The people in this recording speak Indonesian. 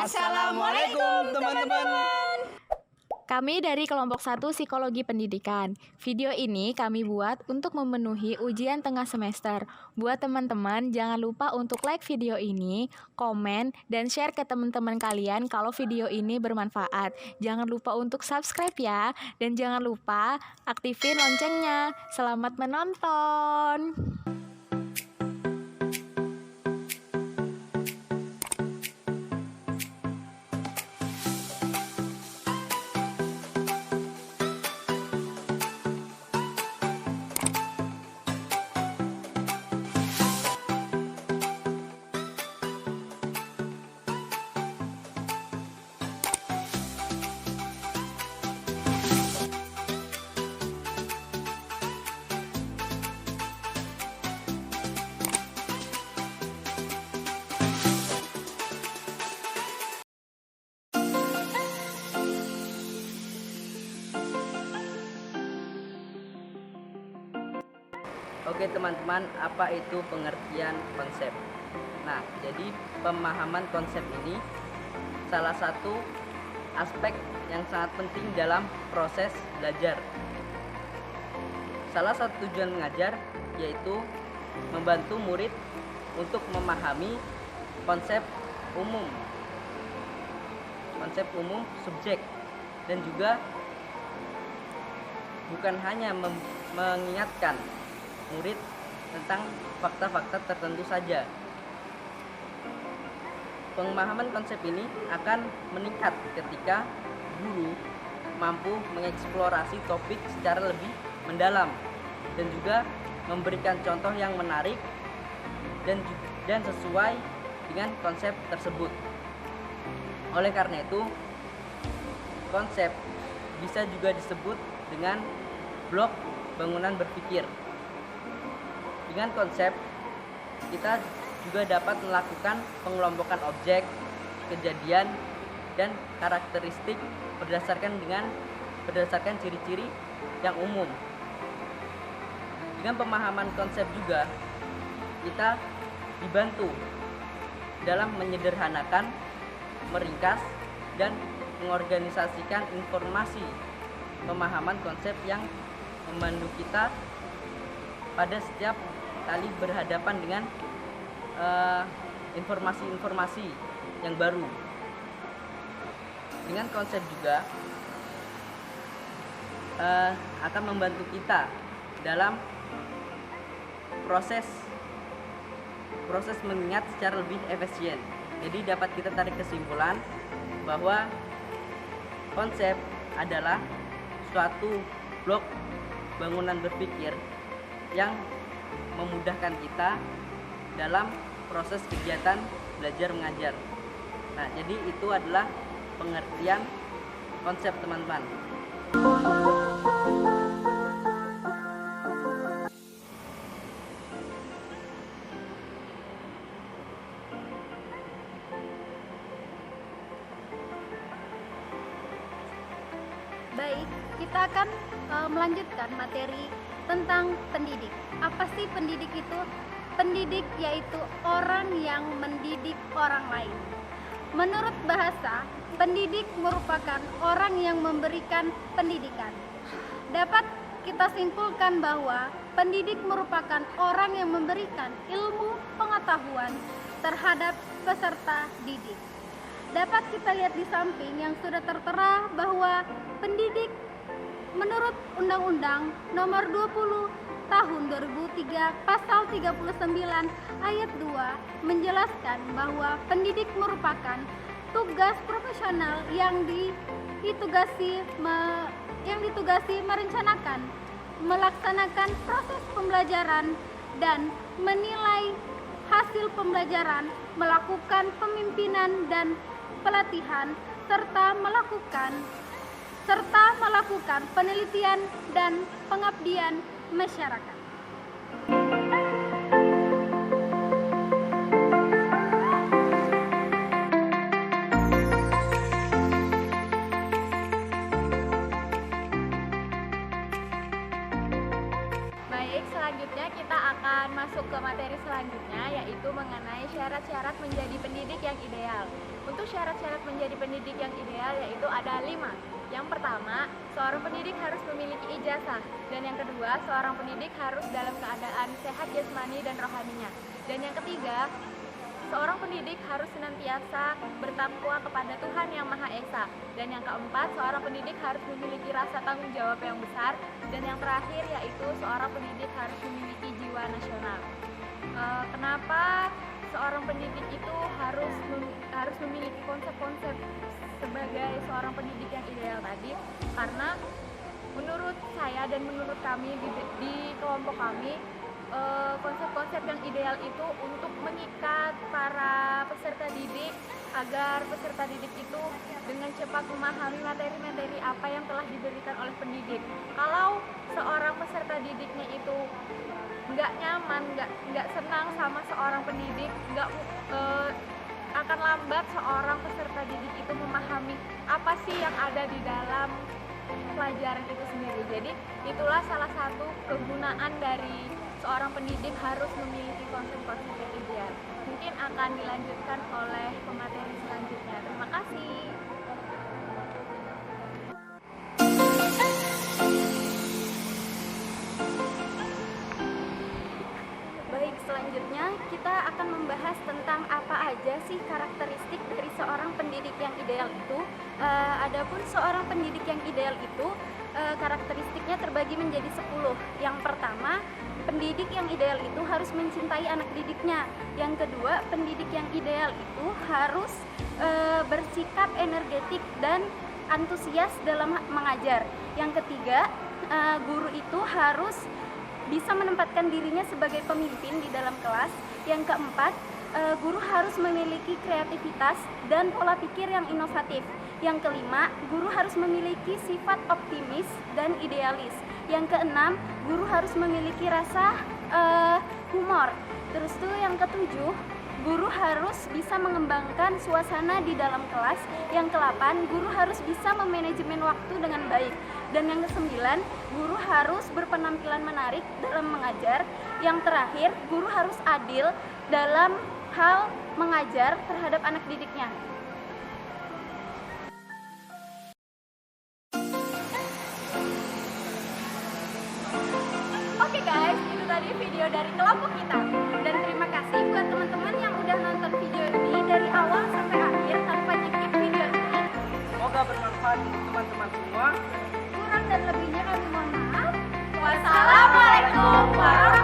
Assalamualaikum teman-teman. Kami dari kelompok 1 Psikologi Pendidikan. Video ini kami buat untuk memenuhi ujian tengah semester. Buat teman-teman, jangan lupa untuk like video ini, komen, dan share ke teman-teman kalian kalau video ini bermanfaat. Jangan lupa untuk subscribe ya, dan jangan lupa aktifin loncengnya. Selamat menonton! Oke teman-teman, apa itu pengertian konsep? Nah, jadi pemahaman konsep ini salah satu aspek yang sangat penting dalam proses belajar. Salah satu tujuan mengajar yaitu membantu murid untuk memahami konsep umum subjek, dan juga bukan hanya mengingatkan murid tentang fakta-fakta tertentu saja. Pemahaman konsep ini akan meningkat ketika guru mampu mengeksplorasi topik secara lebih mendalam dan juga memberikan contoh yang menarik dan sesuai dengan konsep tersebut. Oleh karena itu, konsep bisa juga disebut dengan blok bangunan berpikir. Dengan konsep, kita juga dapat melakukan pengelompokan objek, kejadian, dan karakteristik berdasarkan ciri-ciri yang umum. Dengan pemahaman konsep juga, kita dibantu dalam menyederhanakan, meringkas, dan mengorganisasikan informasi pemahaman konsep yang memandu kita pada setiap kali berhadapan dengan informasi-informasi yang baru. Dengan konsep juga akan membantu kita dalam proses mengingat secara lebih efisien. Jadi dapat kita tarik kesimpulan bahwa konsep adalah suatu blok bangunan berpikir yang memudahkan kita dalam proses kegiatan belajar mengajar. Nah, jadi itu adalah pengertian konsep teman-teman. Baik, kita akan melanjutkan materi tentang pendidik. Apa sih pendidik itu? Pendidik yaitu orang yang mendidik orang lain. Menurut bahasa, pendidik merupakan orang yang memberikan pendidikan. Dapat kita simpulkan bahwa pendidik merupakan orang yang memberikan ilmu pengetahuan terhadap peserta didik. Dapat kita lihat di samping yang sudah tertera bahwa pendidik menurut Undang-Undang Nomor 20 Tahun 2003 Pasal 39 Ayat 2 menjelaskan bahwa pendidik merupakan tugas profesional yang ditugasi merencanakan, melaksanakan proses pembelajaran dan menilai hasil pembelajaran, melakukan pemimpinan dan pelatihan serta melakukan penelitian dan pengabdian masyarakat. Baik, selanjutnya kita akan masuk ke materi selanjutnya, yaitu mengenai syarat-syarat menjadi pendidik yang ideal. Untuk syarat-syarat menjadi pendidik yang ideal yaitu ada 5. Yang pertama, seorang pendidik harus memiliki ijazah. Dan yang kedua, seorang pendidik harus dalam keadaan sehat jasmani dan rohaninya. Dan yang ketiga, seorang pendidik harus senantiasa bertakwa kepada Tuhan Yang Maha Esa. Dan yang keempat, seorang pendidik harus memiliki rasa tanggung jawab yang besar. Dan yang terakhir yaitu seorang pendidik harus memiliki jiwa nasional. Kenapa seorang pendidik itu harus memiliki konsep-konsep sebagai seorang pendidik yang ideal tadi? Karena menurut saya dan menurut kami di kelompok kami, konsep-konsep yang ideal itu untuk mengikat para peserta didik agar peserta didik itu dengan cepat memahami materi-materi apa yang telah diberikan oleh pendidik. Kalau seorang peserta didiknya itu nggak nyaman, nggak senang sama seorang pendidik, akan lambat seorang peserta didik itu memahami apa sih yang ada di dalam pelajaran itu sendiri. Jadi itulah salah satu kegunaan dari seorang pendidik harus memiliki konsep-konsep yang ideal. Mungkin akan dilanjutkan oleh pemateri selanjutnya. Terima kasih. Baik, selanjutnya kita akan membahas tentang apa aja sih karakteristik dari seorang pendidik yang ideal itu. Adapun seorang pendidik yang ideal itu karakteristiknya terbagi menjadi 10. Yang pertama, pendidik yang ideal itu harus mencintai anak didiknya. Yang kedua, pendidik yang ideal itu harus bersikap energetik dan antusias dalam mengajar. Yang ketiga, guru itu harus bisa menempatkan dirinya sebagai pemimpin di dalam kelas. Yang keempat, guru harus memiliki kreativitas dan pola pikir yang inovatif. Yang kelima, guru harus memiliki sifat optimis dan idealis. Yang keenam, guru harus memiliki rasa humor. Terus tuh yang ketujuh, guru harus bisa mengembangkan suasana di dalam kelas. Yang ke-8, guru harus bisa memanajemen waktu dengan baik. Dan yang ke-9, guru harus berpenampilan menarik dalam mengajar. Yang terakhir, guru harus adil dalam hal mengajar terhadap anak didiknya. Oke guys, itu tadi video dari kelompok kita. Dan terima kasih buat teman-teman yang udah nonton video ini dari awal sampai akhir tanpa nyikip video ini. Semoga bermanfaat untuk teman-teman semua. Kurang dan lebihnya kami mohon maaf. Wassalamualaikum warahmatullahi wabarakatuh.